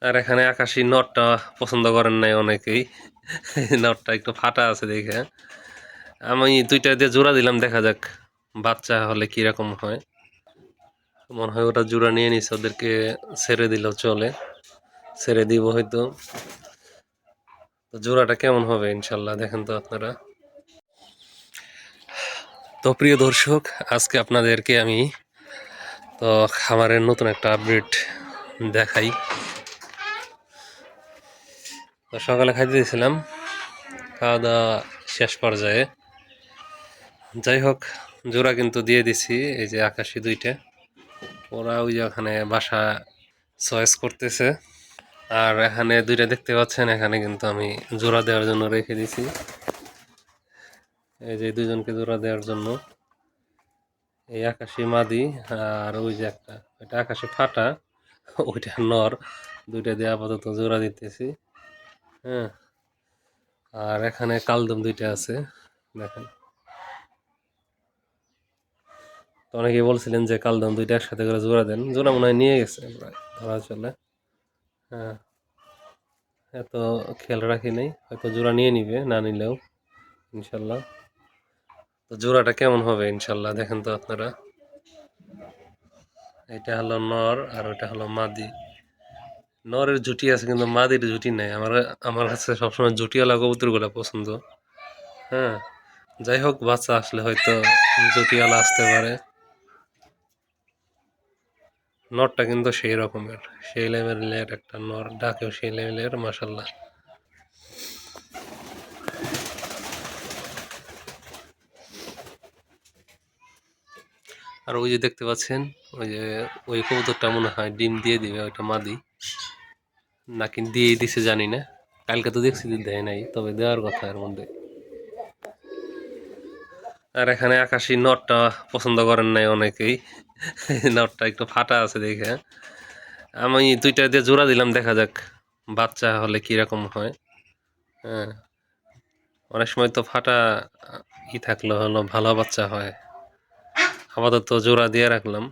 আর এখানে আকাশি নটটা পছন্দ করেন নাই অনেকেই। নটটা একটু ফাটা আছে দেখে আমি দুইটা দিয়ে জোড়া দিলাম, দেখা যাক বাচ্চা হলে কিরকম হয়। মনে হয় ওটা জোড়া নিয়ে নিছে, ওদেরকে ছেড়ে দিলেও চলে, ছেড়ে দিব হয়তো। তো জোড়াটা কেমন হবে ইনশাল্লাহ দেখেন তো আপনারা। তো প্রিয় দর্শক, আজকে আপনাদেরকে আমি তো খামারের নতুন একটা আপডেট দেখাই। তো সকালে খাইতে দিয়েছিলাম, খাওয়া দাওয়া শেষ পর্যায়ে। যাই হোক, জোড়া কিন্তু দিয়ে দিছি, এই যে আকাশি দুইটা। ওরা ওই যে ওখানে বাসা চয়েস করতেছে। আর এখানে দুইটা দেখতে পাচ্ছেন, এখানে কিন্তু আমি জোড়া দেওয়ার জন্য রেখে দিছি, এই যে দুজনকে জোড়া দেওয়ার জন্য। এই আকাশি মাদি, আর ওই যে একটা ওইটা আকাশি ফাটা, ওইটা নর। দুইটা দিয়ে আপাতত জোড়া দিতেছি। হ্যাঁ, আর এখানে কালদম দুইটা আছে দেখেন। তো অনেকে বলছিলেন যে কালদম দুইটা একসাথে করে জোড়া দেন, জোড়া মনে হয় নিয়ে গেছে প্রায় ধরা চলে। হ্যাঁ, এত খেয়াল রাখি নাই, হয়তো জোড়া নিয়ে নিবে, না নিলেও ইনশাল্লাহ। তো জোড়াটা কেমন হবে ইনশাল্লাহ দেখেন তো আপনারা। এটা হলো নর আর ওটা হলো মাদি। নরের জুটি আছে কিন্তু মাদির জুটি নাই। আমার আমার কাছে সবসময় জুটিওয়ালা কবুতরগুলো পছন্দ। হ্যাঁ, যাই হোক, বাচ্চা আসলে হয়তো জুটিওয়ালা আসতে পারে। নরটা কিন্তু সেই রকমের, সেই লেভেলের একটা নর, ডাকেও সেই লেভেলের, মাশাল্লাহ। আর ওই যে দেখতে পাচ্ছেন, ওই যে ওই কবুতরটা মনে হয় ডিম দিয়ে দিবে, ওইটা মাদি নাকি দিয়েই দিছে জানি না। কালকে তো দেখছি যে দেয় নাই, তবে দেওয়ার কথা এর মধ্যে। আর এখানে আকাশি নটটা পছন্দ করেন নাই অনেকেই। নটটা একটু ফাটা আছে দেখে আমি দুইটা দিয়ে জোড়া দিলাম, দেখা যাক বাচ্চা হলে কিরকম হয়। হ্যাঁ, অনেক সময় তো ফাটা থাকলে হলো ভালো বাচ্চা হয়। আপাতত জোড়া দিয়ে রাখলাম।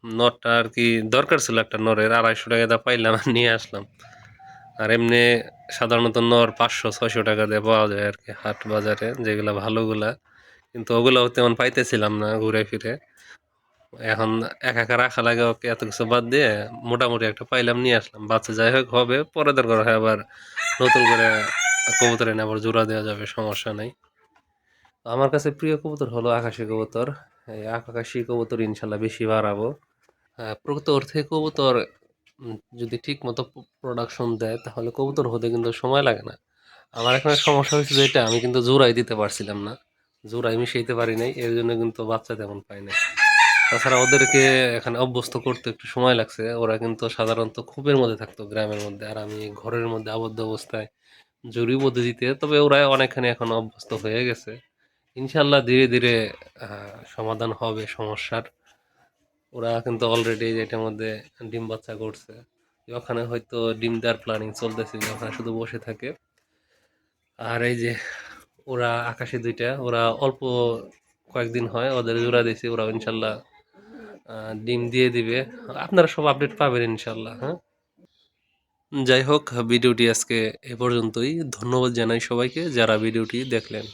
নটটা আর কি দরকার ছিল একটা নরের, 250 টাকা দিয়ে পাইলাম আর নিয়ে আসলাম। আর এমনি সাধারণত নর 500-600 টাকা দিয়ে পাওয়া যায় আর কি হাট বাজারে, যেগুলা ভালোগুলা। কিন্তু ওগুলাও তেমন পাইতেছিলাম না ঘুরে ফিরে। এখন একা একা রাখা লাগে, ওকে এত কিছু বাদ দিয়ে মোটামুটি একটা পাইলাম, নিয়ে আসলাম। বাচ্চা যাই হোক হবে, পরে দরকার হয় আবার নতুন করে কবুতর এনে আবার জোড়া দেওয়া যাবে, সমস্যা নাই। আমার কাছে প্রিয় কবুতর হলো আকাশি কবুতর। এই আকাশি কবুতর ইনশাল্লাহ বেশি বাড়াবো। প্রকৃত অর্থে কবুতর যদি ঠিক মতো প্রোডাকশন দেয়, তাহলে কবুতর হতে কিন্তু সময় লাগে না। আমার এখানে সমস্যা হয়েছে যেটা, আমি কিন্তু জোড়াই দিতে পারছিলাম না, জোড়াই মিশাইতে পারি নাই, এর জন্য কিন্তু বাচ্চা তেমন পাই নাই। তাছাড়া ওদেরকে এখানে অভ্যস্ত করতে একটু সময় লাগছে। ওরা কিন্তু সাধারণত খোপের মধ্যে থাকতো গ্রামের মধ্যে, আর আমি ঘরের মধ্যে আবদ্ধ অবস্থায় জুড়ি পদ্ধতিতে। তবে ওরা অনেকখানি এখন অভ্যস্ত হয়ে গেছে। ইনশাল্লাহ ধীরে ধীরে সমাধান হবে সমস্যার। ওরা কিন্তু অলরেডি এটার মধ্যে ডিম বাচ্চা করছে। ওখানে হয়তো ডিম দেওয়ার প্ল্যানিং চলতেছে, যে ওখানে শুধু বসে থাকে। আর এই যে ওরা আকাশি দুইটা, ওরা অল্প কয়েকদিন হয় ওদের জোড়া দিয়েছি, ওরা ইনশাল্লাহ ডিম দিয়ে দিবে। আপনারা সব আপডেট পাবেন ইনশাল্লাহ। হ্যাঁ, যাই হোক, ভিডিওটি আজকে এ পর্যন্তই। ধন্যবাদ জানাই সবাইকে যারা ভিডিওটি দেখলেন।